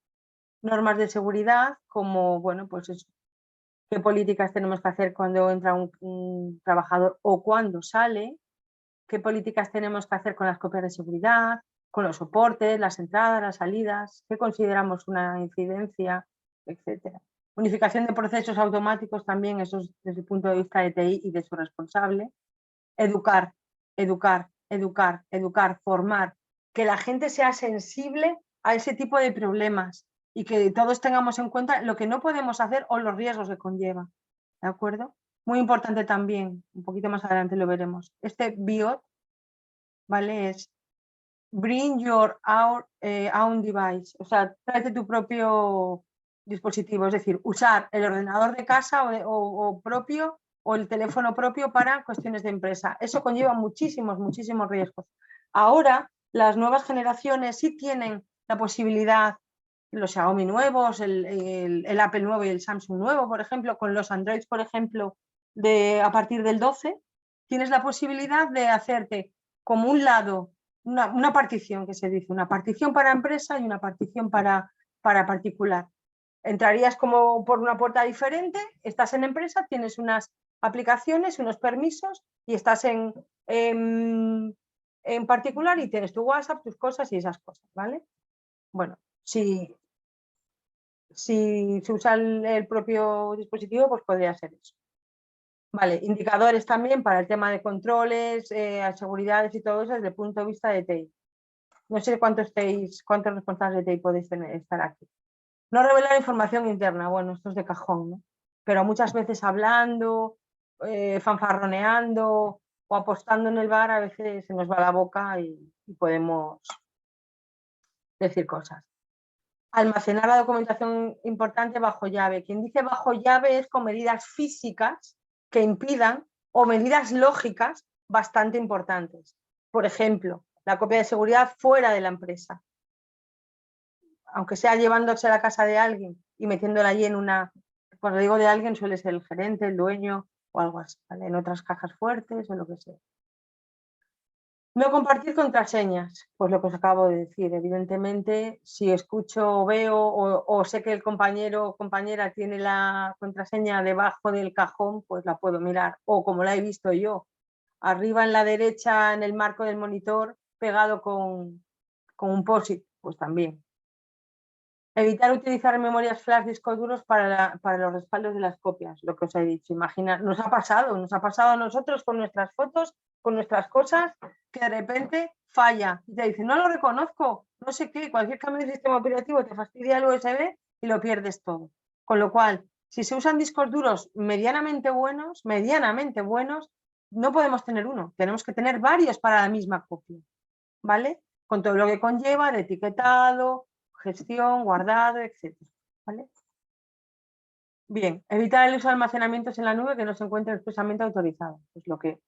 normas de seguridad como, bueno, pues eso, qué políticas tenemos que hacer cuando entra un trabajador o cuando sale, qué políticas tenemos que hacer con las copias de seguridad, con los soportes, las entradas, las salidas, qué consideramos una incidencia, etcétera. Unificación de procesos automáticos también, eso es desde el punto de vista de TI y de su responsable. Educar, educar, educar, educar, formar, que la gente sea sensible a ese tipo de problemas y que todos tengamos en cuenta lo que no podemos hacer o los riesgos que conlleva. ¿De acuerdo? Muy importante también, un poquito más adelante lo veremos. Este BIOT, ¿vale? Es Bring Your Own Device, o sea, tráete tu propio dispositivo, es decir, usar el ordenador de casa o propio o el teléfono propio para cuestiones de empresa. Eso conlleva muchísimos, muchísimos riesgos. Ahora, las nuevas generaciones sí tienen la posibilidad, los Xiaomi nuevos, el Apple nuevo y el Samsung nuevo, por ejemplo, con los Androids, por ejemplo, a partir del 12, tienes la posibilidad de hacerte como un lado, una partición que se dice, una partición para empresa y una partición para particular. Entrarías como por una puerta diferente, estás en empresa, tienes unas aplicaciones, unos permisos y estás en particular y tienes tu WhatsApp, tus cosas y esas cosas, ¿vale? Bueno, si se usa el propio dispositivo, pues podría ser eso. Vale, indicadores también para el tema de controles, seguridades y todo eso desde el punto de vista de TI. No sé cuántos responsables de TI podéis estar aquí. No revelar información interna, bueno, esto es de cajón, ¿no? Pero muchas veces hablando, fanfarroneando o apostando en el bar, a veces se nos va la boca y podemos decir cosas. Almacenar la documentación importante bajo llave. Quien dice bajo llave es con medidas físicas que impidan o medidas lógicas bastante importantes. Por ejemplo, la copia de seguridad fuera de la empresa. Aunque sea llevándose a la casa de alguien y metiéndola allí en una... Cuando digo de alguien suele ser el gerente, el dueño o algo así, ¿vale? En otras cajas fuertes o lo que sea. No compartir contraseñas, pues lo que os acabo de decir. Evidentemente, si escucho o veo o sé que el compañero o compañera tiene la contraseña debajo del cajón, pues la puedo mirar. O como la he visto yo, arriba en la derecha en el marco del monitor, pegado con un POSIT, pues también. Evitar utilizar memorias flash, discos duros para los respaldos de las copias, lo que os he dicho. Imagina, nos ha pasado a nosotros con nuestras fotos, con nuestras cosas, que de repente falla y te dice, no lo reconozco, no sé qué, cualquier cambio de sistema operativo te fastidia el USB y lo pierdes todo. Con lo cual, si se usan discos duros medianamente buenos, no podemos tener uno, tenemos que tener varios para la misma copia, ¿vale? Con todo lo que conlleva de etiquetado, gestión, guardado, etc. ¿Vale? Bien, evitar el uso de almacenamientos en la nube que no se encuentren expresamente autorizados. Es lo que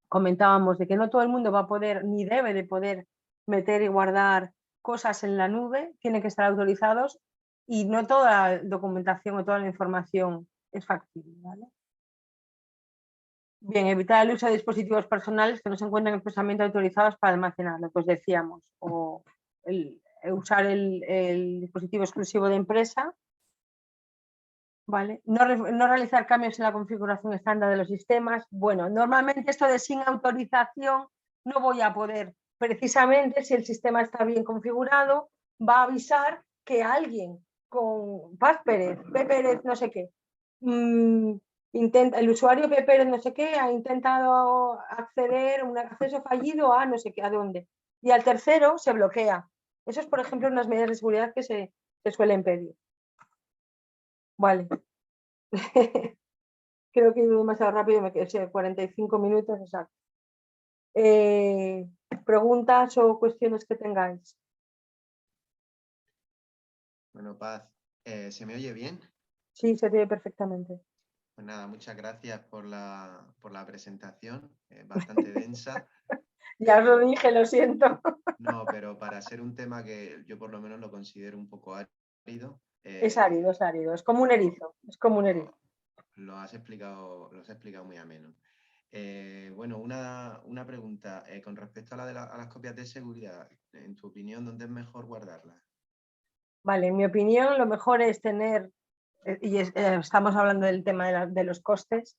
comentábamos, de que no todo el mundo va a poder ni debe de poder meter y guardar cosas en la nube, tienen que estar autorizados y no toda la documentación o toda la información es factible, ¿vale? Bien, evitar el uso de dispositivos personales que no se encuentren expresamente autorizados para almacenar, lo que os decíamos, o usar el dispositivo exclusivo de empresa, ¿vale? No realizar cambios en la configuración estándar de los sistemas. Bueno, normalmente esto de sin autorización no voy a poder. Precisamente si el sistema está bien configurado, va a avisar que alguien con Paz Pérez, P. Pérez, no sé qué, el usuario P. Pérez, no sé qué, ha intentado acceder, un acceso fallido a no sé qué, a dónde. Y al tercero se bloquea. Eso es, por ejemplo, unas medidas de seguridad que se suelen pedir. Vale. Creo que he ido demasiado rápido, me quedé 45 minutos, exacto. ¿Preguntas o cuestiones que tengáis? Bueno, Paz, ¿se me oye bien? Sí, se te ve perfectamente. Pues nada, muchas gracias por la presentación, bastante densa. Ya os lo pero dije, lo siento. No, pero para ser un tema que yo por lo menos lo considero un poco árido, Es árido, es árido, es como un erizo, es como un erizo. lo has explicado muy ameno. Bueno, una pregunta con respecto a a las copias de seguridad. En tu opinión, ¿dónde es mejor guardarlas? Vale, en mi opinión, lo mejor es tener, estamos hablando del tema de los costes,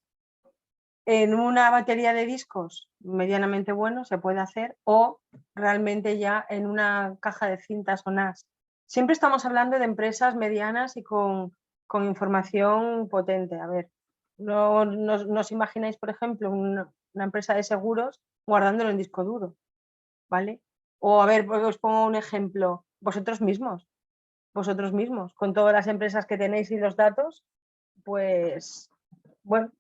en una batería de discos medianamente bueno se puede hacer, o realmente ya en una caja de cintas o NAS. Siempre estamos hablando de empresas medianas y con información potente. A ver, no os imagináis, por ejemplo, una empresa de seguros guardándolo en disco duro, ¿vale? O a ver, os pongo un ejemplo, vosotros mismos, con todas las empresas que tenéis y los datos, pues bueno,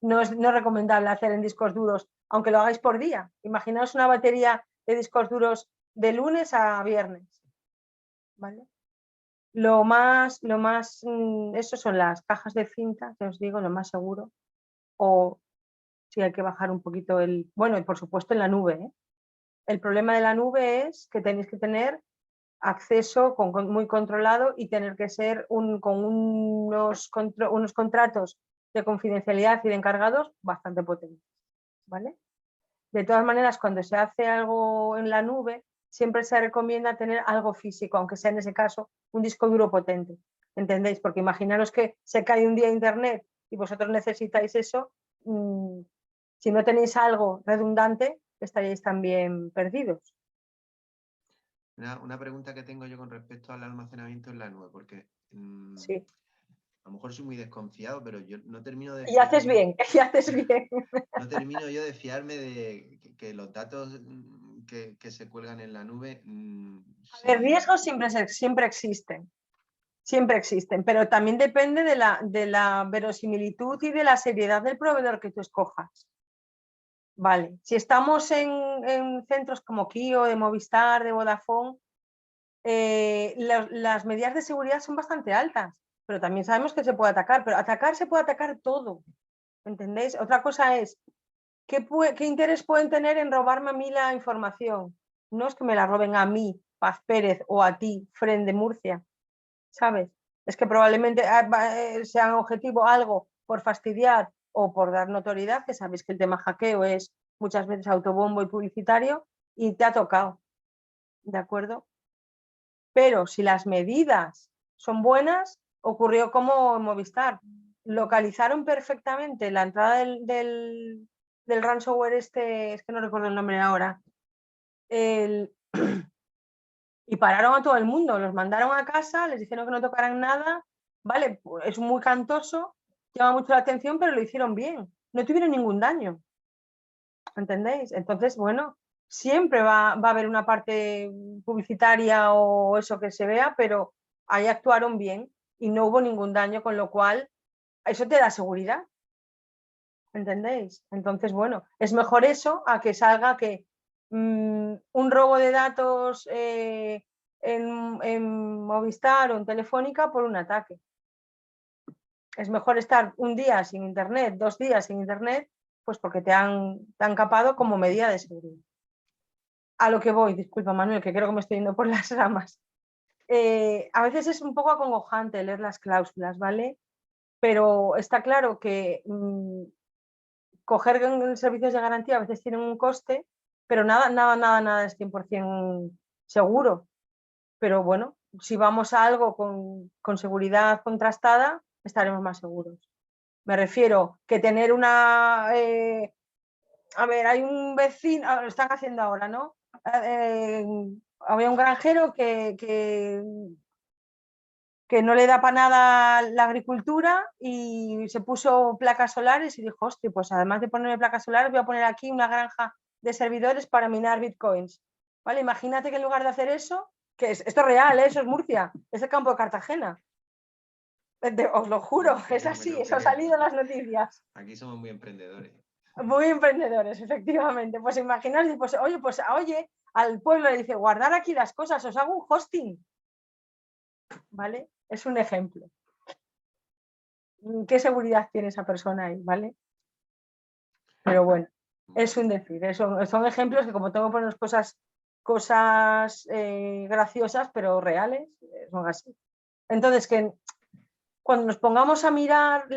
no es recomendable hacer en discos duros, aunque lo hagáis por día. Imaginaos una batería de discos duros de lunes a viernes, ¿vale? Eso son las cajas de cinta, que os digo, lo más seguro. O si hay que bajar un poquito bueno, y por supuesto en la nube, ¿eh? El problema de la nube es que tenéis que tener acceso muy controlado y tener que ser con unos contratos de confidencialidad y de encargados bastante potentes, ¿vale? De todas maneras, cuando se hace algo en la nube, siempre se recomienda tener algo físico, aunque sea en ese caso un disco duro potente, ¿entendéis? Porque imaginaros que se cae un día internet y vosotros necesitáis eso, si no tenéis algo redundante, estaríais también perdidos. Una pregunta que tengo yo con respecto al almacenamiento en la nube, porque Sí. a lo mejor soy muy desconfiado, pero yo no termino de Y haces fiarme. bien, y haces bien. No termino yo de fiarme de que los datos que se cuelgan en la nube. A ver, riesgos siempre existen, pero también depende de la verosimilitud y de la seriedad del proveedor que tú escojas. Vale, si estamos en centros como Kio, de Movistar, de Vodafone, las medidas de seguridad son bastante altas, pero también sabemos que se puede atacar, pero atacar se puede atacar todo, ¿entendéis? Otra cosa es, ¿qué interés pueden tener en robarme a mí la información? No es que me la roben a mí, Paz Pérez, o a ti, Fren de Murcia, ¿sabes? Es que probablemente sean objetivo algo por fastidiar o por dar notoriedad, que sabéis que el tema hackeo es muchas veces autobombo y publicitario, y te ha tocado, ¿de acuerdo? Pero si las medidas son buenas, ocurrió como en Movistar. Localizaron perfectamente la entrada del ransomware este, es que no recuerdo el nombre ahora, y pararon a todo el mundo, los mandaron a casa, les dijeron que no tocaran nada, vale, pues es muy cantoso, llama mucho la atención, pero lo hicieron bien, no tuvieron ningún daño, ¿entendéis? Entonces, bueno, siempre va a haber una parte publicitaria o eso que se vea, pero ahí actuaron bien y no hubo ningún daño, con lo cual eso te da seguridad, ¿entendéis? Entonces, bueno, es mejor eso a que salga que un robo de datos en Movistar o en Telefónica por un ataque. Es mejor estar un día sin internet, 2 días sin internet, pues porque te han capado como medida de seguridad. A lo que voy, disculpa Manuel, que creo que me estoy yendo por las ramas. A veces es un poco acongojante leer las cláusulas, ¿vale? Pero está claro que coger servicios de garantía a veces tienen un coste, pero nada es 100% seguro. Pero bueno, si vamos a algo con seguridad contrastada, estaremos más seguros. Me refiero que tener una... a ver, hay un vecino, lo están haciendo ahora, ¿no? Había un granjero que no le da para nada la agricultura y se puso placas solares y dijo, hostia, pues además de ponerme placas solares voy a poner aquí una granja de servidores para minar bitcoins. ¿Vale? Imagínate que en lugar de hacer eso, esto es real, eso es Murcia, es el campo de Cartagena. Os lo juro, es así, eso ha salido en las noticias. Aquí somos muy emprendedores. Muy emprendedores, efectivamente. Pues imaginaos, pues, oye, al pueblo le dice, guardar aquí las cosas, os hago un hosting. ¿Vale? Es un ejemplo. ¿Qué seguridad tiene esa persona ahí? ¿Vale? Pero bueno, es un decir. Son ejemplos que como tengo que poner cosas graciosas, pero reales, son así. Entonces, que cuando nos pongamos a mirar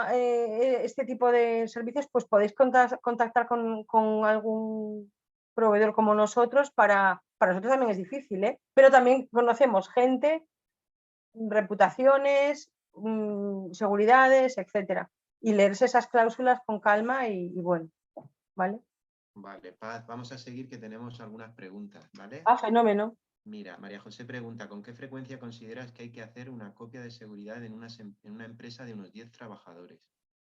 este tipo de servicios, pues podéis contactar con algún proveedor como nosotros. Para nosotros también es difícil, ¿eh? Pero también conocemos gente, reputaciones, seguridades, etcétera. Y leerse esas cláusulas con calma y bueno, ¿vale? Vale, Paz, vamos a seguir que tenemos algunas preguntas, ¿vale? Ah, fenómeno. Mira, María José pregunta, ¿con qué frecuencia consideras que hay que hacer una copia de seguridad en una empresa de unos 10 trabajadores?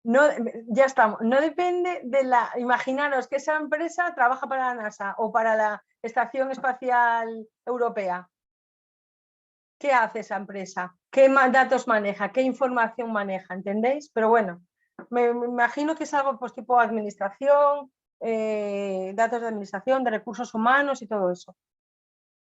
No, ya estamos. No depende de imaginaros que esa empresa trabaja para la NASA o para la Estación Espacial Europea. ¿Qué hace esa empresa? ¿Qué datos maneja? ¿Qué información maneja? ¿Entendéis? Pero bueno, me imagino que es algo pues tipo administración, datos de administración, de recursos humanos y todo eso.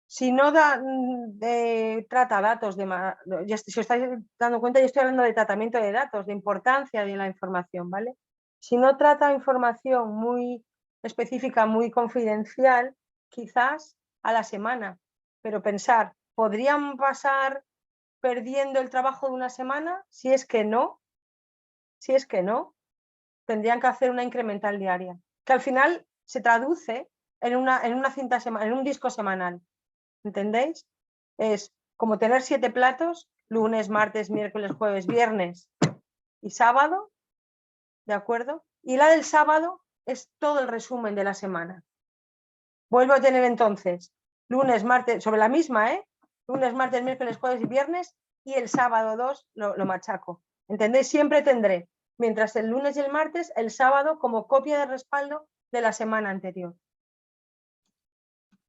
Si no trata datos si os estáis dando cuenta, yo estoy hablando de tratamiento de datos, de importancia de la información, ¿vale? Si no trata información muy específica, muy confidencial, quizás a la semana. Pero pensar, ¿podrían pasar perdiendo el trabajo de una semana? Si es que no, tendrían que hacer una incremental diaria, que al final se traduce en una cinta en un disco semanal. ¿Entendéis? Es como tener 7 platos, lunes, martes, miércoles, jueves, viernes y sábado, ¿de acuerdo? Y la del sábado es todo el resumen de la semana. Vuelvo a tener entonces lunes, martes, sobre la misma, ¿eh? Lunes, martes, miércoles, jueves y viernes, y el sábado 2 lo machaco. ¿Entendéis? Siempre tendré, mientras el lunes y el martes, el sábado como copia de respaldo de la semana anterior.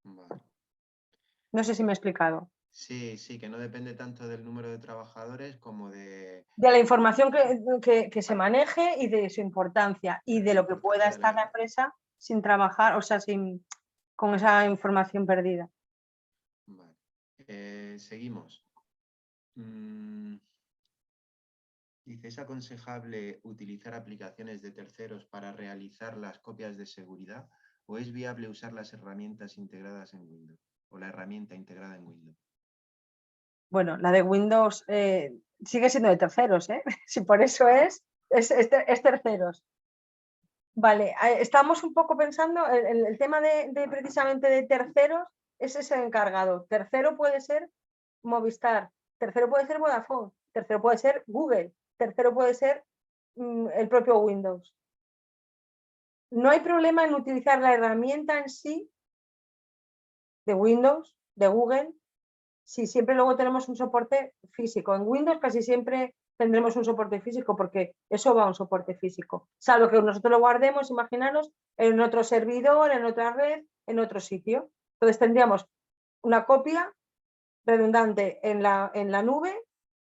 Vale. No sé si me he explicado. Sí, sí, que no depende tanto del número de trabajadores como de la información que se maneje y de su importancia y de lo que pueda estar la empresa sin trabajar, o sea, con esa información perdida. Vale. Seguimos. Dice, ¿es aconsejable utilizar aplicaciones de terceros para realizar las copias de seguridad o es viable usar las herramientas integradas en Windows o la herramienta integrada en Windows? Bueno, la de Windows sigue siendo de terceros, ¿eh? Si por eso es terceros. Vale, estamos un poco pensando, el tema precisamente de terceros es ese encargado. Tercero puede ser Movistar, tercero puede ser Vodafone, tercero puede ser Google, tercero puede ser el propio Windows. No hay problema en utilizar la herramienta en sí de Windows, de Google, si siempre luego tenemos un soporte físico. En Windows casi siempre tendremos un soporte físico porque eso va a un soporte físico. Salvo que nosotros lo guardemos, imaginaros, en otro servidor, en otra red, en otro sitio. Entonces tendríamos una copia redundante en la nube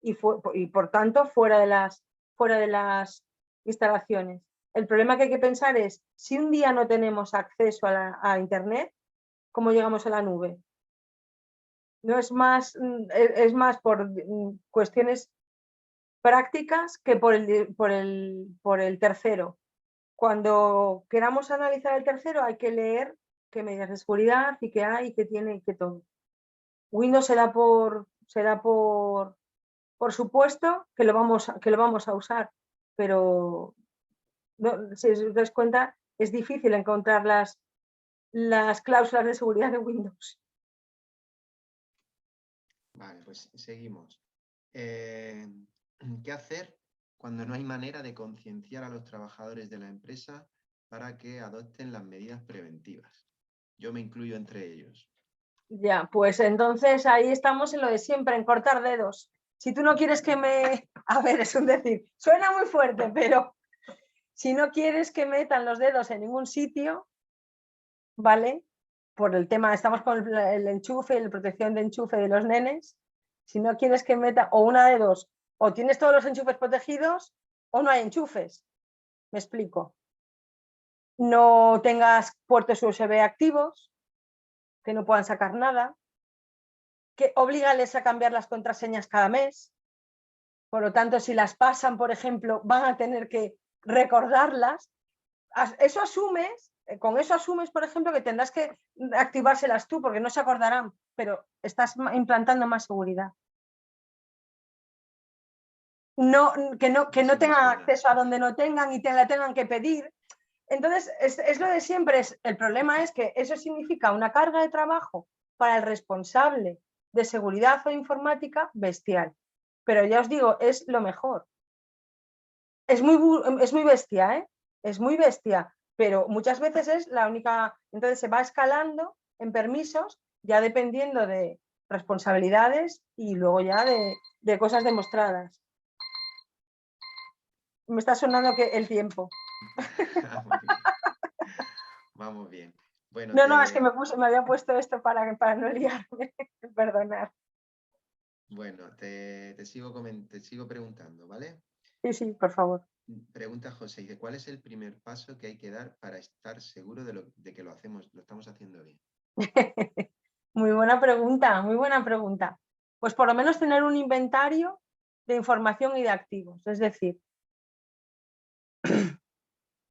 y por tanto fuera de las instalaciones. El problema que hay que pensar es, si un día no tenemos acceso a Internet, ¿cómo llegamos a la nube? No es más por cuestiones prácticas que por el tercero. Cuando queramos analizar el tercero hay que leer qué medidas de seguridad y qué hay, y qué tiene y qué todo. Windows será por supuesto que lo vamos a usar, pero no, si os dais cuenta es difícil encontrar las cláusulas de seguridad de Windows. Vale, pues seguimos. ¿Qué hacer cuando no hay manera de concienciar a los trabajadores de la empresa para que adopten las medidas preventivas. Yo me incluyo entre ellos. Ya, pues entonces ahí estamos en lo de siempre, en cortar dedos. Si tú no quieres que me... A ver, es un decir, suena muy fuerte, pero si no quieres que metan los dedos en ningún sitio, ¿vale? Por el tema, estamos con el enchufe, la protección de enchufe de los nenes. Si no quieres que meta, o una de dos, o tienes todos los enchufes protegidos o no hay enchufes. Me explico. No tengas puertos USB activos, que no puedan sacar nada, que oblígales a cambiar las contraseñas cada mes. Por lo tanto, si las pasan, por ejemplo, van a tener que recordarlas. Eso asumes, con eso asumes, por ejemplo, que tendrás que activárselas tú porque no se acordarán, pero estás implantando más seguridad. No, que no tengan acceso a donde no tengan y la tengan que pedir. Entonces, es lo de siempre. El problema es que eso significa una carga de trabajo para el responsable de seguridad o informática bestial. Pero ya os digo, es lo mejor. Es muy bestia, ¿eh? Es muy bestia, pero muchas veces es la única... Entonces se va escalando en permisos, ya dependiendo de responsabilidades y luego ya de cosas demostradas. Me está sonando que el tiempo. Muy bien. Vamos bien. Bueno, No, es que me había puesto esto para no liarme. Perdonar. Bueno, te sigo preguntando, ¿vale? Sí, por favor. Pregunta José, dice, ¿cuál es el primer paso que hay que dar para estar seguro de que lo estamos haciendo bien? Muy buena pregunta, muy buena pregunta. Pues por lo menos tener un inventario de información y de activos, es decir,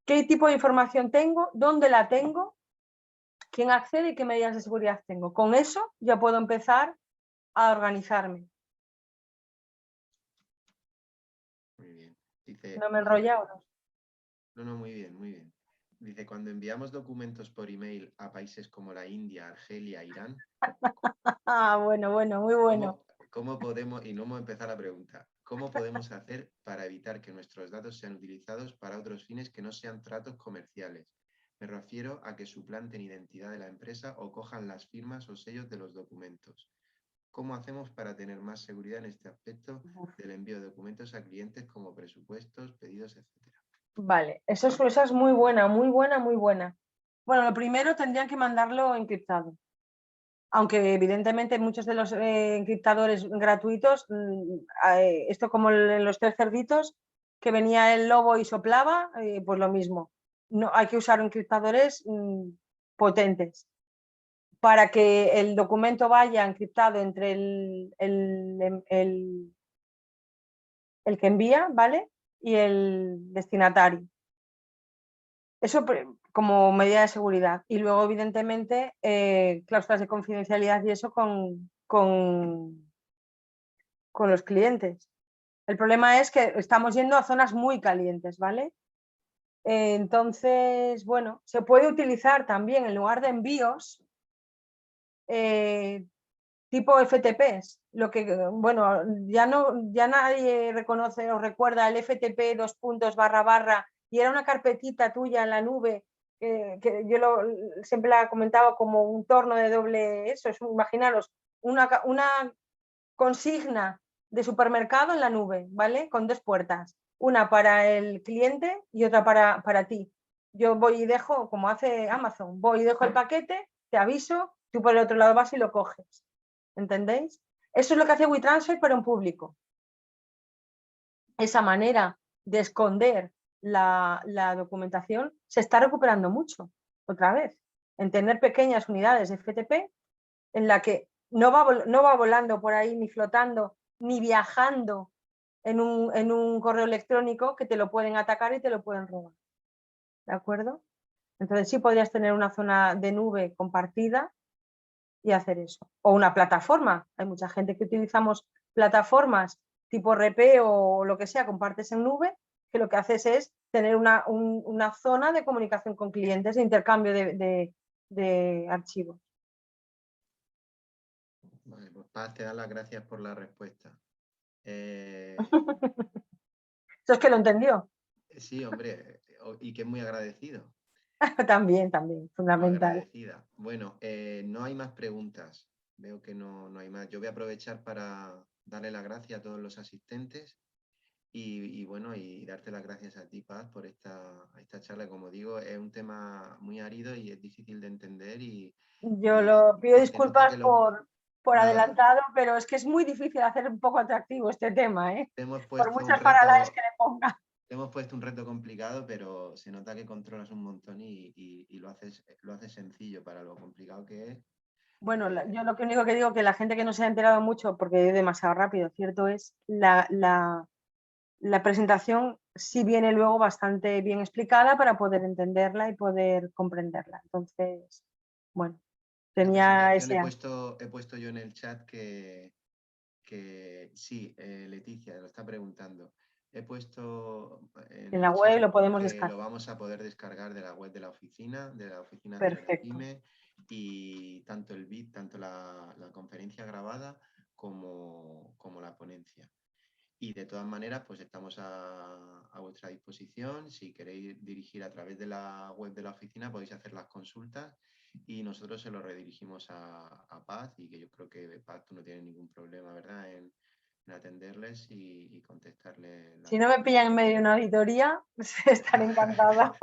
qué tipo de información tengo, dónde la tengo, quién accede y qué medidas de seguridad tengo. Con eso ya puedo empezar a organizarme. Muy bien. Dice, ¿No me he enrollado? no, muy bien, muy bien. Dice, cuando enviamos documentos por email a países como la India, Argelia, Irán, Bueno, muy bueno. ¿cómo podemos, y no hemos empezado la pregunta, ¿cómo podemos hacer para evitar que nuestros datos sean utilizados para otros fines que no sean tratos comerciales? Me refiero a que suplanten identidad de la empresa o cojan las firmas o sellos de los documentos. ¿Cómo hacemos para tener más seguridad en este aspecto del envío de documentos a clientes como presupuestos, pedidos, etcétera? Vale, esa es muy buena, muy buena, muy buena. Bueno, lo primero tendrían que mandarlo encriptado. Aunque evidentemente muchos de los encriptadores gratuitos, esto como en los tres cerditos, que venía el lobo y soplaba, pues lo mismo. No, hay que usar encriptadores potentes para que el documento vaya encriptado entre el que envía, ¿vale? Y el destinatario. Eso como medida de seguridad. Y luego, evidentemente, cláusulas de confidencialidad y eso con los clientes. El problema es que estamos yendo a zonas muy calientes, ¿vale? Entonces, bueno, se puede utilizar también en lugar de envíos tipo FTPs. Lo que, bueno, ya nadie reconoce o recuerda el FTP // y era una carpetita tuya en la nube que yo siempre la comentaba como un torno de doble, eso es, imaginaros, una consigna de supermercado en la nube, ¿vale? Con dos puertas, una para el cliente y otra para ti. Yo voy y dejo, como hace Amazon, voy y dejo el paquete, te aviso, tú por el otro lado vas y lo coges. ¿Entendéis? Eso es lo que hace WeTransfer para un público. Esa manera de esconder la documentación se está recuperando mucho, otra vez, en tener pequeñas unidades de FTP en la que no va volando por ahí, ni flotando, ni viajando en un correo electrónico que te lo pueden atacar y te lo pueden robar. ¿De acuerdo? Entonces sí podrías tener una zona de nube compartida y hacer eso. O una plataforma. Hay mucha gente que utilizamos plataformas tipo RP o lo que sea, compartes en nube, que lo que haces es tener una zona de comunicación con clientes, de intercambio de archivos. Vale, pues Paz, te da las gracias por la respuesta. Esto es que lo entendió. Sí, hombre, y que es muy agradecido. También, O fundamental. agradecida. Bueno, no hay más preguntas. Veo que no hay más. Yo voy a aprovechar para darle las gracias a todos los asistentes y bueno, y darte las gracias a ti, Paz, por esta charla. Como digo, es un tema muy árido y es difícil de entender Yo y lo pido se nota disculpas que lo... por Nada, adelantado, pero es que es muy difícil hacer un poco atractivo este tema, ¿eh? te hemos Por puesto un muchas paralelas que reto, le ponga. te hemos puesto un reto complicado, pero se nota que controlas un montón y lo haces sencillo para lo complicado que es. Bueno, yo lo único que digo que la gente que no se ha enterado mucho, porque es demasiado rápido, cierto es, la presentación sí viene luego bastante bien explicada para poder entenderla y poder comprenderla. Entonces, bueno, La tenía presentación ese... he puesto yo en el chat que sí, Leticia lo está preguntando. He puesto en En la el web chat lo podemos que lo descargar. vamos a poder descargar de la web de la oficina de Perfecto. Renafime, y tanto el vídeo, tanto la conferencia grabada como la ponencia. Y de todas maneras, pues estamos a vuestra disposición. Si queréis dirigir a través de la web de la oficina, podéis hacer las consultas y nosotros se lo redirigimos a Paz, y que yo creo que Paz tú no tienes ningún problema, ¿verdad? En atenderles y contestarles las Si no me dudas. pillan en medio de una auditoría, estaré encantada.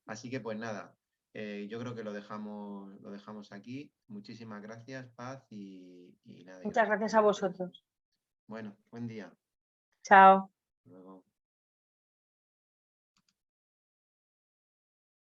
Así que pues nada, yo creo que lo dejamos aquí. Muchísimas gracias, Paz, y nada, y Muchas gracias gracias por a la atención. vosotros. Bueno, buen día. Chao. Hasta luego.